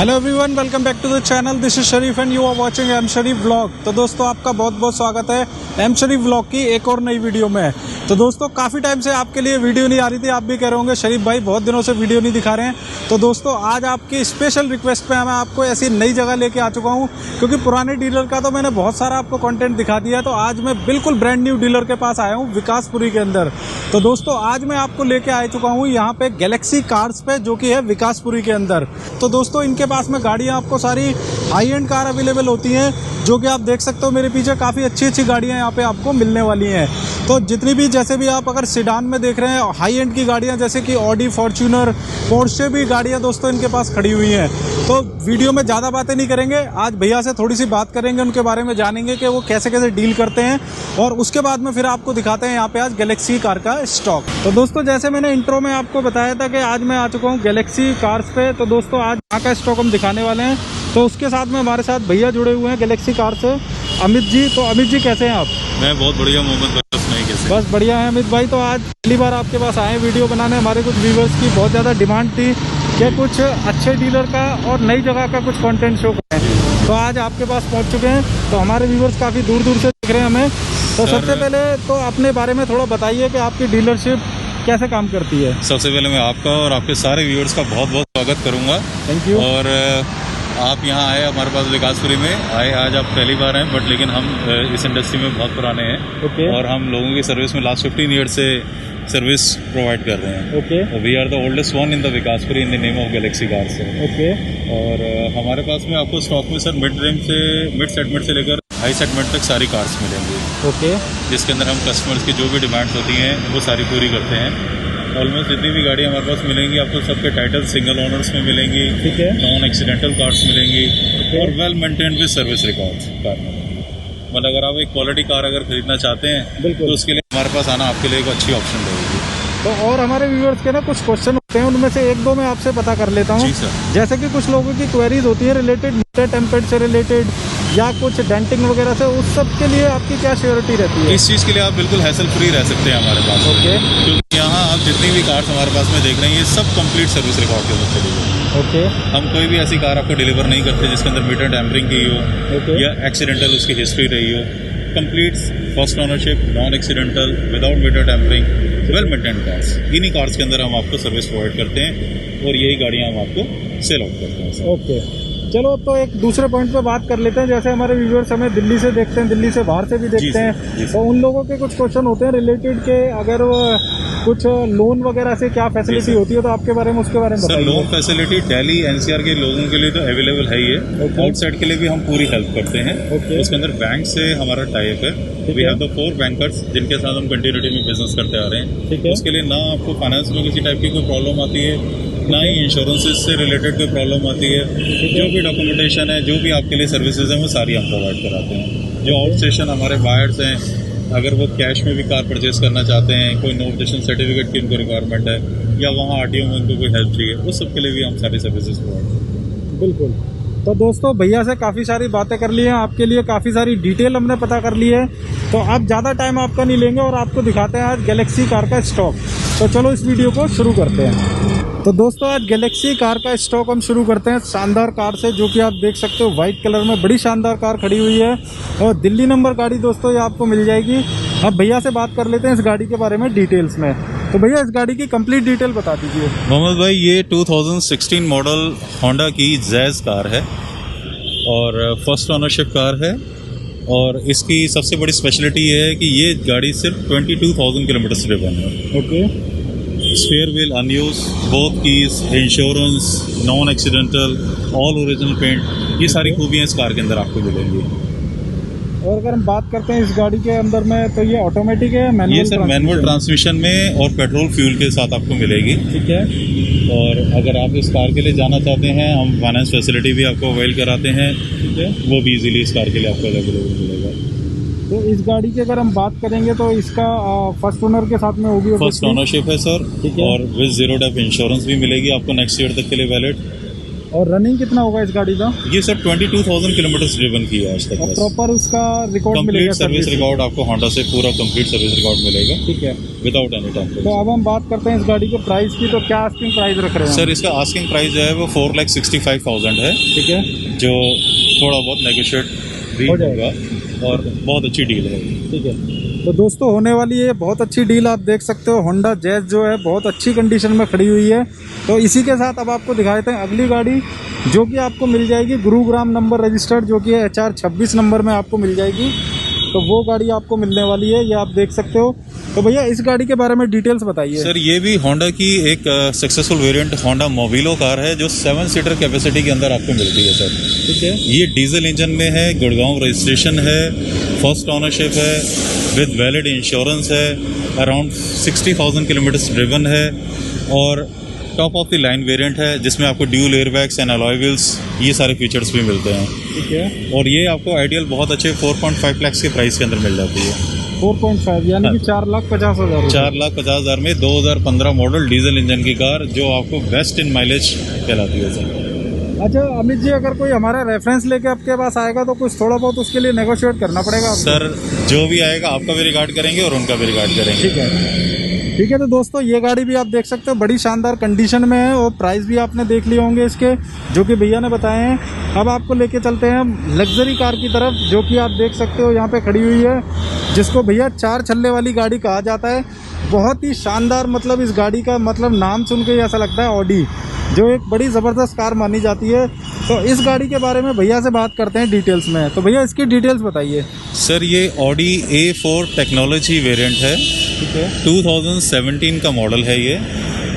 Hello everyone, welcome back to the channel. This is Sharif and you are watching M Sharif vlog. तो दोस्तों, आपका बहुत बहुत स्वागत है एम शरीफ व्लॉग की एक और नई वीडियो में। तो दोस्तों, काफ़ी टाइम से आपके लिए वीडियो नहीं आ रही थी। आप भी कह रहे होंगे शरीफ भाई बहुत दिनों से वीडियो नहीं दिखा रहे हैं। तो दोस्तों, आज आपकी स्पेशल रिक्वेस्ट पे मैं आपको ऐसी नई जगह लेके आ चुका हूँ, क्योंकि पुराने डीलर का तो मैंने बहुत सारा आपको कंटेंट दिखा दिया। तो आज मैं बिल्कुल ब्रांड न्यू डीलर के पास आया हूँ, विकासपुरी के अंदर। तो दोस्तों, आज मैं आपको लेके आ चुका हूँ यहाँ पे गैलेक्सी कार्स पे, जो कि है विकासपुरी के अंदर। तो दोस्तों, इनके पास में गाड़ियाँ आपको सारी हाई एंड कार अवेलेबल होती हैं, जो कि आप देख सकते हो मेरे पीछे काफ़ी अच्छी अच्छी गाड़ियाँ यहाँ पे आपको मिलने वाली हैं। तो जितनी भी, जैसे भी आप अगर सिडान में देख रहे हैं, हाई एंड की गाड़ियाँ जैसे कि ऑडी, फॉर्च्यूनर, पोर्शे भी गाड़ियाँ दोस्तों इनके पास खड़ी हुई हैं। तो वीडियो में ज़्यादा बातें नहीं करेंगे, आज भैया से थोड़ी सी बात करेंगे, उनके बारे में जानेंगे कि वो कैसे कैसे डील करते हैं, और उसके बाद में फिर आपको दिखाते हैं यहाँ पे आज गैलेक्सी कार का स्टॉक। तो दोस्तों, जैसे मैंने इंट्रो में आपको बताया था कि आज मैं आ चुका हूँ गैलेक्सी कार्स पे। तो दोस्तों, आज यहाँ का स्टॉक हम दिखाने वाले हैं। तो उसके साथ में हमारे साथ भैया जुड़े हुए हैं गैलेक्सी कार से, अमित जी। तो अमित जी, कैसे हैं आप? मैं बहुत बढ़िया, मोहम्मद। कैसे? बस बढ़िया है अमित भाई। तो आज पहली बार आपके पास आए वीडियो बनाने। हमारे कुछ व्यूवर्स की बहुत ज़्यादा डिमांड थी कि कुछ अच्छे डीलर का और नई जगह का कुछ कंटेंट शो करें। तो आज आपके पास पहुंच चुके हैं। तो हमारे व्यूवर्स काफ़ी दूर दूर से देख रहे हैं हमें। तो सबसे पहले तो अपने बारे में थोड़ा बताइए कि आपकी डीलरशिप कैसे काम करती है। सबसे पहले मैं आपका और आपके सारे व्यूअर्स का बहुत बहुत स्वागत करूंगा। Thank you. और आप यहाँ आए हमारे पास विकासपुरी में आए, आज आप पहली बार हैं, बट लेकिन हम इस इंडस्ट्री में बहुत पुराने हैं। ओके। और हम लोगों की सर्विस में लास्ट 15 ईयर से सर्विस प्रोवाइड कर रहे हैं। Okay. We are the oldest one in the Vikaspuri in the name of Galaxy Cars. Okay. और हमारे पास में आपको स्टॉक में सर मिड सेगमेंट से लेकर हाई सेगमेंट तक सारी कार्स मिलेंगी। ओके। जिसके अंदर हम कस्टमर्स की जो भी डिमांड्स होती हैं वो सारी पूरी करते हैं। ऑलमोस्ट जितनी भी गाड़ी हमारे पास मिलेंगी आपको सबके टाइटल सिंगल ओनर्स में मिलेंगी। ठीक है। नॉन एक्सीडेंटल कार्स मिलेंगी। और well maintained with service records car में। मतलब अगर आप एक क्वालिटी कार अगर खरीदना चाहते हैं तो उसके लिए हमारे पास आना आपके लिए एक अच्छी ऑप्शन रहेगी। तो और हमारे व्यूअर्स के ना कुछ क्वेश्चन होते हैं, उनमें से एक दो मैं आपसे पता कर लेता हूँ। जी सर। जैसे कि कुछ लोगों की क्वेरीज होती है रिलेटेड मीटर टेम्परेचर से रिलेटेड, या कुछ डेंटिंग वगैरह से, उस सब के लिए आपकी क्या श्योरिटी रहती है? इस चीज़ के लिए आप बिल्कुल हैसल फ्री रह सकते हैं हमारे पास। ओके। क्योंकि यहाँ आप जितनी भी कार्स हमारे पास में देख रहे हैं ये सब कंप्लीट सर्विस रिकॉर्ड के साथ चलेगी। ओके। हम कोई भी ऐसी कार आपको डिलीवर नहीं करते जिसके अंदर मीटर टैम्परिंग की हो। ओके। या एक्सीडेंटल उसकी हिस्ट्री रही हो। Complete first ownership, non accidental, without meter tampering, well maintained cars, इन्हीं कार्स के अंदर हम आपको सर्विस प्रोवाइड करते हैं और यही गाड़ियाँ हम आपको सेल आउट करते हैं। ओके, चलो अब तो एक दूसरे पॉइंट पे बात कर लेते हैं। जैसे हमारे व्यूअर्स हमें दिल्ली से देखते हैं, दिल्ली से बाहर से भी देखते हैं, तो उन लोगों के कुछ क्वेश्चन होते हैं रिलेटेड के, अगर वो कुछ लोन वगैरह से क्या फैसिलिटी होती है, तो आपके बारे में, उसके बारे में बताइए। Sir, loan facility Delhi NCR के लोगों के लिए तो अवेलेबल है ही है। आउटसाइड के लिए भी हम पूरी हेल्प करते हैं। उसके अंदर बैंक से हमारा टाइप है। वी हैव द 4 बैंकर्स जिनके साथ हम कंटिन्यूटी में बिजनेस करते आ रहे हैं। उसके लिए ना आपको फाइनेंस में किसी टाइप की कोई प्रॉब्लम आती है, ना ही इंश्योरेंसेस से रिलेटेड कोई प्रॉब्लम आती है। जो भी डॉक्यूमेंटेशन है, जो भी आपके लिए सर्विसेज हैं, वो सारी हम प्रोवाइड कराते हैं। जो आउट स्टेशन हमारे बायर्स हैं, अगर वो कैश में भी कार परचेज करना चाहते हैं, कोई नो ऑब्जेक्शन सर्टिफिकेट की उनको रिक्वायरमेंट है, या वहाँ आरटीओ में उनको कोई हेल्प चाहिए, उस सब के लिए भी हम सारी सर्विसेज प्रोवाइड करते हैं। बिल्कुल। तो दोस्तों, भैया से काफ़ी सारी बातें कर ली हैं, आपके लिए काफ़ी सारी डिटेल हमने पता कर ली है। तो अब ज़्यादा टाइम आपका नहीं लेंगे और आपको दिखाते हैं आज गैलेक्सी कार का स्टॉक। तो चलो इस वीडियो को शुरू करते हैं। तो दोस्तों, आज गैलेक्सी कार का स्टॉक हम शुरू करते हैं शानदार कार से, जो कि आप देख सकते हो वाइट कलर में बड़ी शानदार कार खड़ी हुई है, और दिल्ली नंबर गाड़ी दोस्तों ये आपको मिल जाएगी। अब भैया से बात कर लेते हैं इस गाड़ी के बारे में डिटेल्स में। तो भैया, इस गाड़ी की कंप्लीट डिटेल बता दीजिए। मोहम्मद भाई, ये 2016 मॉडल होंडा की जैज़ कार है और फर्स्ट ओनरशिप कार है। और इसकी सबसे बड़ी स्पेशलिटी ये है कि ये गाड़ी सिर्फ 22,000 किलोमीटर से ड्रिवन है। Okay. Spare wheel unused, both keys, insurance, non accidental, all original paint, ये सारी खूबियाँ इस कार के अंदर आपको मिलेंगी। और अगर हम बात करते हैं इस गाड़ी के अंदर में, तो ये ऑटोमेटिक है, मैनुअल? ये सर मैनुअल ट्रांसमिशन में और पेट्रोल फ्यूल के साथ आपको मिलेगी। ठीक है। और अगर आप इस कार के लिए जाना चाहते हैं, हम फाइनेंस फैसिलिटी भी आपको अवेल कराते हैं। ठीक है। वो भी इजीली इस कार के लिए आपको अवेलेबल मिलेगा। तो इस गाड़ी की अगर हम बात करेंगे तो इसका फर्स्ट ओनर के साथ में होगी? फर्स्ट ओनरशिप है सर। और विद 0 डेप इंश्योरेंस भी मिलेगी आपको नेक्स्ट ईयर तक के लिए वैलिड। और रनिंग कितना होगा इस गाड़ी का? ये सर 22,000 किलोमीटर ड्रिवन की है आज तक। और प्रॉपर उसका रिकॉर्ड मिलेगा? कंप्लीट सर्विस रिकॉर्ड आपको होंडा से पूरा कंप्लीट सर्विस रिकॉर्ड मिलेगा। ठीक है, विदाउट एनी टाइम। तो अब हम बात करते हैं इस गाड़ी के प्राइस की। तो क्या आस्किंग प्राइस रख रहे हैं सर? इसका आस्किंग प्राइस जो है वो 4,65,000 है। ठीक है, जो थोड़ा बहुत नेगोशिएट भी हो जाएगा और बहुत अच्छी डील है। ठीक है, तो दोस्तों होने वाली है बहुत अच्छी डील। आप देख सकते हो होंडा जैज़ जो है बहुत अच्छी कंडीशन में खड़ी हुई है। तो इसी के साथ अब आपको दिखा देते हैं अगली गाड़ी, जो कि आपको मिल जाएगी गुरुग्राम नंबर रजिस्टर्ड, जो कि है HR 26 नंबर में आपको मिल जाएगी। तो वो गाड़ी आपको मिलने वाली है, ये आप देख सकते हो। तो भैया इस गाड़ी के बारे में डिटेल्स बताइए। सर ये भी होंडा की एक successful variant Honda Mobilio car है, जो 7 सीटर कैपेसिटी के अंदर आपको मिलती है सर। ठीक है, ये डीजल इंजन में है, गुड़गांव रजिस्ट्रेशन है, फर्स्ट ओनरशिप है, विद वैलिड इंश्योरेंस है, अराउंड 60,000 किलोमीटर ड्रिवन है और top of the line variant है, जिसमें आपको dual airbags and alloy wheels ये सारे फीचर्स भी मिलते हैं। ठीक है, और ये आपको आइडियल बहुत अच्छे 4.5 लाख के प्राइस के अंदर मिल जाती है। 4.5 यानी कि 4,50,000। 4,50,000 में 2015 मॉडल डीजल इंजन की कार, जो आपको बेस्ट इन माइलेज कहलाती है सर। अच्छा अमित जी, अगर कोई हमारा रेफरेंस लेके आपके पास आएगा तो कुछ थोड़ा बहुत उसके लिए नेगोशिएट करना पड़ेगा आपको? सर जो भी आएगा आपका भी रिगार्ड करेंगे और उनका भी रिगार्ड करेंगे। ठीक है, ठीक है। तो दोस्तों ये गाड़ी भी आप देख सकते हो बड़ी शानदार कंडीशन में है और प्राइस भी आपने देख लिए होंगे इसके, जो कि भैया ने बताए हैं। अब आपको लेके चलते हैं लग्जरी कार की तरफ, जो कि आप देख सकते हो यहाँ पे खड़ी हुई है, जिसको भैया 4 छल्ले वाली गाड़ी कहा जाता है। बहुत ही शानदार, मतलब इस गाड़ी का मतलब नाम सुन के ऐसा लगता है ऑडी, जो एक बड़ी ज़बरदस्त कार मानी जाती है। तो इस गाड़ी के बारे में भैया से बात करते हैं डिटेल्स में। तो भैया इसकी डिटेल्स बताइए। सर ये ऑडी A4 टेक्नोलॉजी वेरिएंट है। ठीक है, 2017 का मॉडल है ये,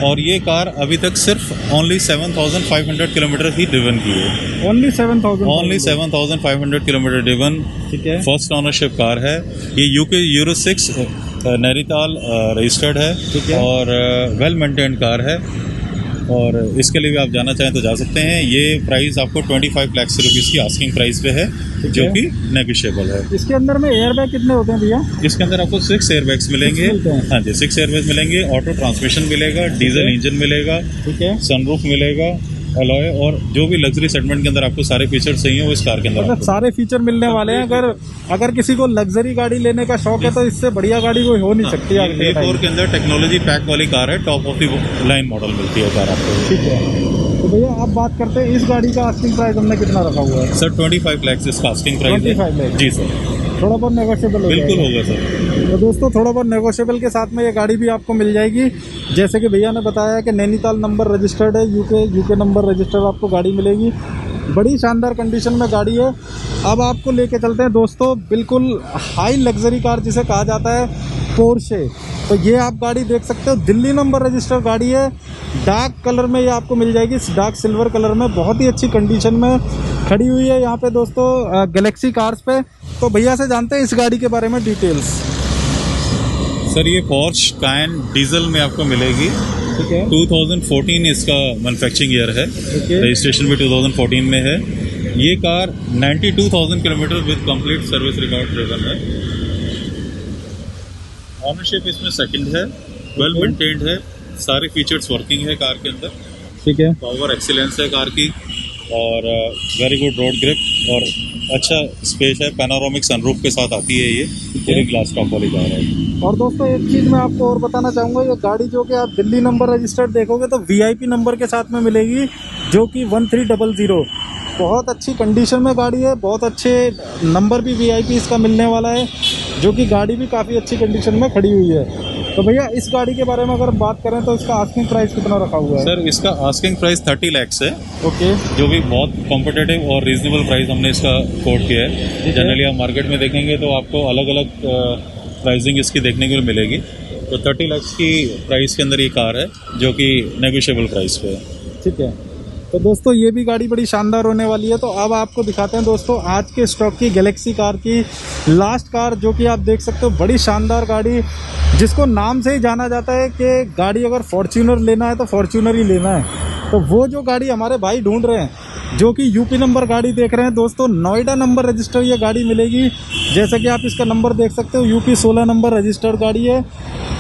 और ये कार अभी तक सिर्फ ओनली 7,500 किलोमीटर ही ड्रिवन की है। Only 7,500 kilometre driven. ठीक है, फर्स्ट ओनरशिप कार है। ये UK यूरो 6 नैनीताल रजिस्टर्ड है। ठीक है, और वेल मेंटेन्ड कार है, और इसके लिए भी आप जाना चाहें तो जा सकते हैं। ये प्राइस आपको 25 लाख रुपीज़ की आस्किंग प्राइस पे है, जो कि नेगोशिएबल है। इसके अंदर में एयरबैग कितने होते हैं भैया? इसके अंदर आपको 6 एयरबैग्स मिलेंगे। हाँ जी, 6 एयरबैग्स मिलेंगे। ऑटो ट्रांसमिशन मिलेगा, डीजल इंजन मिलेगा, ठीक है, सनरूफ मिलेगा, अलॉय, और जो भी लग्जरी सेगमेंट के अंदर आपको सारे फीचर्स चाहिए वो इस कार के अंदर मतलब सारे फीचर मिलने वाले हैं। अगर किसी को लग्जरी गाड़ी लेने का शौक है तो इससे बढ़िया गाड़ी कोई हो नहीं सकती। A4 के अंदर टेक्नोलॉजी पैक वाली कार है, top of the line model मिलती है कार आपको। ठीक है, तो भैया आप बात करते हैं इस गाड़ी का आस्किंग प्राइस हमने कितना रखा हुआ है? सर 25 लाख इसका आस्किंग प्राइस है। 25 लाख? जी सर, थोड़ा बहुत नेगोशिएबल हो बिल्कुल जाएगा। होगा सर। तो दोस्तों थोड़ा बहुत नेगोशिएबल के साथ में ये गाड़ी भी आपको मिल जाएगी। जैसे कि भैया ने बताया कि नैनीताल नंबर रजिस्टर्ड है, यूके नंबर रजिस्टर्ड आपको गाड़ी मिलेगी। बड़ी शानदार कंडीशन में गाड़ी है। अब आपको लेके चलते हैं दोस्तों बिल्कुल हाई लग्जरी कार जिसे कहा जाता है, पोर्शे। तो ये आप गाड़ी देख सकते हो, दिल्ली नंबर रजिस्टर्ड गाड़ी है, डार्क कलर में ये आपको मिल जाएगी, डार्क सिल्वर कलर में, बहुत ही अच्छी कंडीशन में खड़ी हुई है यहाँ पे दोस्तों गैलेक्सी कार्स पे। तो भैया से जानते हैं इस गाड़ी के बारे में डिटेल्स। सर ये पोर्श कायन डीजल में आपको मिलेगी। ठीक है, 2014 इसका मैन्युफैक्चरिंग ईयर है, रजिस्ट्रेशन भी 2014 में है। ये car 92,000 kilometre with complete service record driven है। ऑनरशिप इसमें सेकंड है, वेल मेंटेन्ड है, सारे फीचर्स वर्किंग है कार के अंदर। ठीक है, पावर एक्सीलेंस है कार की, और वेरी गुड रोड ग्रिप, और अच्छा स्पेस है। पैनोरामिक सनरूफ के साथ आती है, ये पूरी ग्लास टॉप वाली कार है। और दोस्तों एक चीज़ मैं आपको और बताना चाहूँगा, ये गाड़ी जो कि आप दिल्ली नंबर रजिस्टर्ड देखोगे तो VIP नंबर के साथ में मिलेगी, जो कि 1300। बहुत अच्छी कंडीशन में गाड़ी है, बहुत अच्छे नंबर भी VIP इसका मिलने वाला है, जो कि गाड़ी भी काफ़ी अच्छी कंडीशन में खड़ी हुई है। तो भैया इस गाड़ी के बारे में अगर बात करें तो इसका आस्किंग प्राइस कितना रखा हुआ है? सर इसका आस्किंग प्राइस 30 लाख है। ओके, जो भी बहुत कॉम्पिटेटिव और रीजनेबल प्राइस हमने इसका कोट किया है। जनरली आप मार्केट में देखेंगे तो आपको अलग अलग प्राइसिंग इसकी देखने को मिलेगी। तो 30 लाख की प्राइस के अंदर ये कार है, जो कि नेगोशिएबल प्राइस पे है। ठीक है, तो दोस्तों ये भी गाड़ी बड़ी शानदार होने वाली है। तो अब आपको दिखाते हैं दोस्तों आज के स्टॉक की गैलेक्सी कार की लास्ट कार, जो कि आप देख सकते हो बड़ी शानदार गाड़ी, जिसको नाम से ही जाना जाता है कि गाड़ी अगर फॉर्च्यूनर लेना है तो फॉर्च्यूनर ही लेना है। तो वो जो गाड़ी हमारे भाई ढूंढ रहे हैं, जो कि यूपी नंबर गाड़ी देख रहे हैं दोस्तों, नोएडा नंबर रजिस्टर ये गाड़ी मिलेगी। जैसे कि आप इसका नंबर देख सकते हो, यूपी 16 नंबर रजिस्टर्ड गाड़ी है।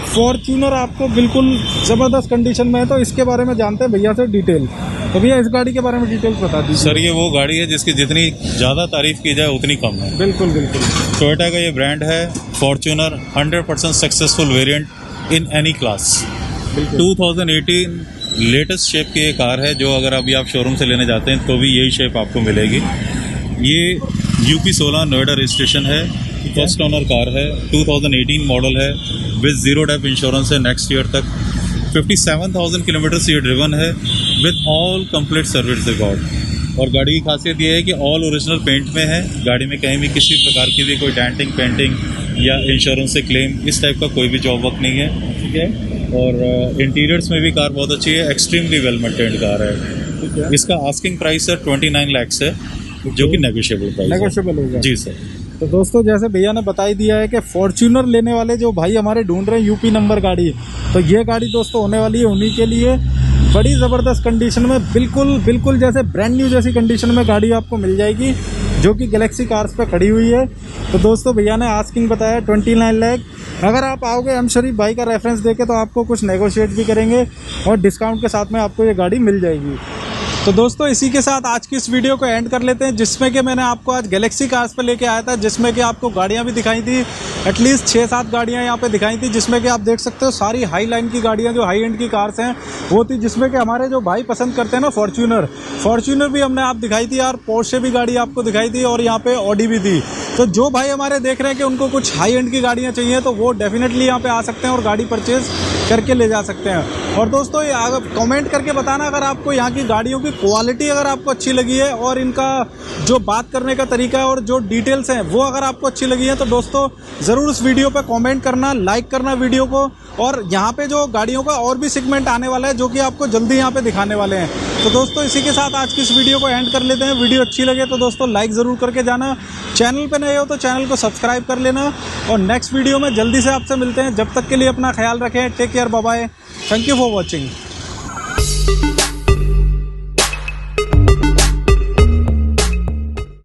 फॉर्च्यूनर आपको बिल्कुल ज़बरदस्त कंडीशन में है। तो इसके बारे में जानते हैं भैया से डिटेल। तो भैया इस गाड़ी के बारे में डिटेल्स बता दीजिए। सर ये वो गाड़ी है जिसकी जितनी ज़्यादा तारीफ की जाए उतनी कम है। बिल्कुल बिल्कुल। टोयोटा का ये ब्रांड है, Fortuner 100% successful variant in any class. 2018 latest shape की ये कार है, जो अगर अभी आप शोरूम से लेने जाते हैं तो भी यही शेप आपको मिलेगी। ये यूपी 16 नोएडा रजिस्ट्रेशन है, फर्स्ट ओनर कार है, 2018 मॉडल है, विद 0 डेप इंश्योरेंस है नेक्स्ट ईयर तक। 57,000 किलोमीटर ये ड्रिवन है with all complete service record. और गाड़ी की खासियत ये है कि ऑल ओरिजिनल पेंट में है, गाड़ी में कहीं भी किसी प्रकार की भी कोई डेंटिंग पेंटिंग या इंश्योरेंस से क्लेम इस टाइप का कोई भी जॉब वर्क नहीं है। ठीक है। और इंटीरियर्स में भी कार बहुत अच्छी है, एक्सट्रीमली वेल मेंटेन्ड कार है। इसका आस्किंग प्राइस है 29 लाख है, जो कि नेगोशिएबल प्राइस नेगोशिएबल होगा। जी सर। तो दोस्तों जैसे भैया ने बता ही दिया है कि फॉर्च्यूनर लेने वाले जो भाई हमारे ढूंढ रहे हैं यूपी नंबर गाड़ी, तो ये गाड़ी दोस्तों होने वाली है उन्हीं के लिए। बड़ी ज़बरदस्त कंडीशन में, बिल्कुल जैसे ब्रांड न्यू जैसी कंडीशन में गाड़ी आपको मिल जाएगी, जो कि गैलेक्सी कार्स पे खड़ी हुई है। तो दोस्तों भैया ने आस्किंग बताया 29 लाख। अगर आप आओगे एम शरीफ भाई का रेफरेंस देके तो आपको कुछ नेगोशिएट भी करेंगे और डिस्काउंट के साथ में आपको ये गाड़ी मिल जाएगी। तो दोस्तों इसी के साथ आज की इस वीडियो को एंड कर लेते हैं, जिसमें कि मैंने आपको आज गैलेक्सी कार्स पे लेके आया था, जिसमें कि आपको गाड़ियां भी दिखाई थी। एटलीस्ट 6-7 गाड़ियां यहाँ पे दिखाई थी, जिसमें कि आप देख सकते हो सारी हाई लाइन की गाड़ियां, जो हाई एंड की कार्स हैं वो थी, जिसमें कि हमारे जो भाई पसंद करते हैं ना फॉर्च्यूनर भी हमने आप दिखाई थी यार, पोर्शे भी गाड़ी आपको दिखाई थी और यहाँ पे ऑडी भी थी। तो जो भाई हमारे देख रहे हैं कि उनको कुछ हाई एंड की गाड़ियाँ चाहिए तो वो डेफिनेटली यहाँ पे आ सकते हैं और गाड़ी परचेज करके ले जा सकते हैं। और दोस्तों कमेंट करके बताना अगर आपको यहाँ की गाड़ियों की क्वालिटी अगर आपको अच्छी लगी है और इनका जो बात करने का तरीका है और जो डिटेल्स हैं वो अगर आपको अच्छी लगी है, तो दोस्तों ज़रूर इस वीडियो पे कमेंट करना, लाइक करना वीडियो को। और यहाँ पे जो गाड़ियों का और भी सेगमेंट आने वाला है, जो कि आपको जल्दी यहाँ पे दिखाने वाले हैं। तो दोस्तों इसी के साथ आज की इस वीडियो को एंड कर लेते हैं। वीडियो अच्छी लगे तो दोस्तों लाइक ज़रूर करके जाना, चैनल पे नए हो तो चैनल को सब्सक्राइब कर लेना, और नेक्स्ट वीडियो में जल्दी से आपसे मिलते हैं। जब तक के लिए अपना ख्याल रखें, take care, bye bye, thank you for watching.